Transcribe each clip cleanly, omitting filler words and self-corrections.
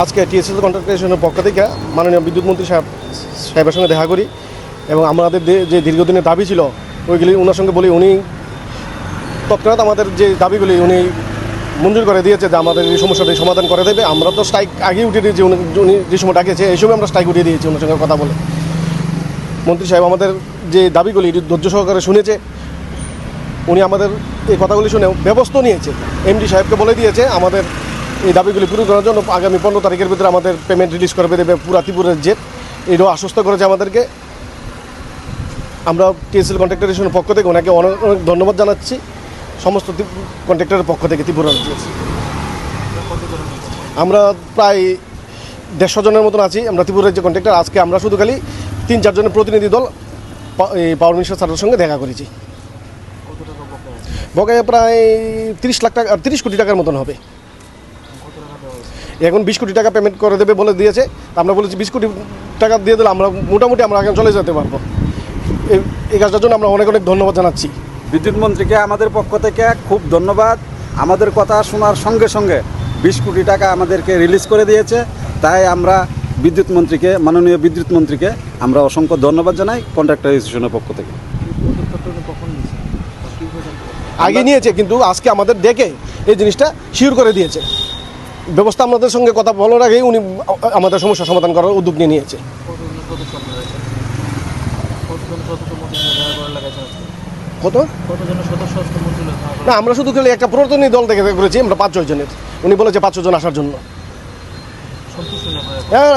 আজকে টিএসএল কন্ট্রাক্টেশনের পক্ষ থেকে মাননীয় বিদ্যুৎ মন্ত্রী সাহেবের সঙ্গে দেখা করি এবং আমাদের যে দীর্ঘদিনের দাবি ছিল ওইগুলি ওনার সঙ্গে বলি, উনি তৎক্ষণাৎ আমাদের যে দাবিগুলি উনি মঞ্জুর করে দিয়েছে যে আমাদের এই সমস্যাটি সমাধান করে দেবে। আমরা তো স্ট্রাইক আগেই উঠিয়ে দিয়েছি, উনি যে সময় ডাকিয়েছে এই সময় আমরা স্ট্রাইক উঠিয়ে দিয়েছি ওনার সঙ্গে কথা বলে। মন্ত্রী সাহেব আমাদের যে দাবিগুলি ধৈর্য সহকারে শুনেছে, উনি আমাদের এই কথাগুলি শুনে ব্যবস্থা নিয়েছে। এমডি সাহেবকে বলে দিয়েছে আমাদের এই দাবিগুলি পূরণ করার জন্য আগামী 15 তারিখের ভিতরে আমাদের পেমেন্ট রিলিজ করে দেবে পুরা ত্রিপুরার জেট। এটাও আশ্বস্ত করেছে আমাদেরকে। আমরা টিএসএল কন্ট্রাক্টেশনের পক্ষ থেকে ওনাকে অনেক অনেক ধন্যবাদ জানাচ্ছি, সমস্ত কন্ট্রাক্টরের পক্ষ থেকে ত্রিপুরার জেট। আমরা প্রায় 150 জনের মতন আছি আমরা ত্রিপুরার যে কন্ট্রাক্টর। আজকে আমরা শুধু খালি 3-4 জনের প্রতিনিধি দল পাওয়ার মিনিস্টার স্যারের সঙ্গে দেখা করেছি। বকেয়া প্রায় 30 কোটি টাকার মতন হবে। এখন 20 কোটি টাকা পেমেন্ট করে দেবে বলে দিয়েছে। আমরা বলেছি 20 কোটি টাকা দিয়ে দিলে আমরা মোটামুটি আমরা এখন চলে যেতে পারবো। এই কাজটার জন্য আমরা অনেক অনেক ধন্যবাদ জানাচ্ছি। বিদ্যুৎ মন্ত্রীকে আমাদের পক্ষ থেকে খুব ধন্যবাদ। আমাদের কথা শোনার সঙ্গে সঙ্গে 20 কোটি টাকা আমাদেরকে রিলিজ করে দিয়েছে। তাই আমরা মাননীয় বিদ্যুৎ মন্ত্রীকে আমরা অসংখ্য ধন্যবাদ জানাই কন্ট্রাক্টর অ্যাসোসিয়েশনের পক্ষ থেকে। আগে নিয়েছে, কিন্তু আজকে আমাদের ডেকে এই জিনিসটা শিওর করে দিয়েছে। ব্যবস্থা আমাদের সঙ্গে কথা বলার আগেই উনি আমাদের সমস্যা সমাধান করার উদ্যোগ নিয়েছে। না, আমরা শুধু খালি একটা প্রতিনিধি দল থেকে করেছি, আমরা 5-6 জনের। উনি বলেছে 500 জন আসার জন্য। হ্যাঁ,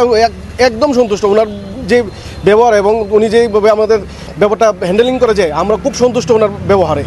একদম সন্তুষ্ট। ওনার যে ব্যবহার এবং উনি যেভাবে আমাদের ব্যাপারটা হ্যান্ডেলিং করেছে আমরা খুব সন্তুষ্ট ওনার ব্যবহারে।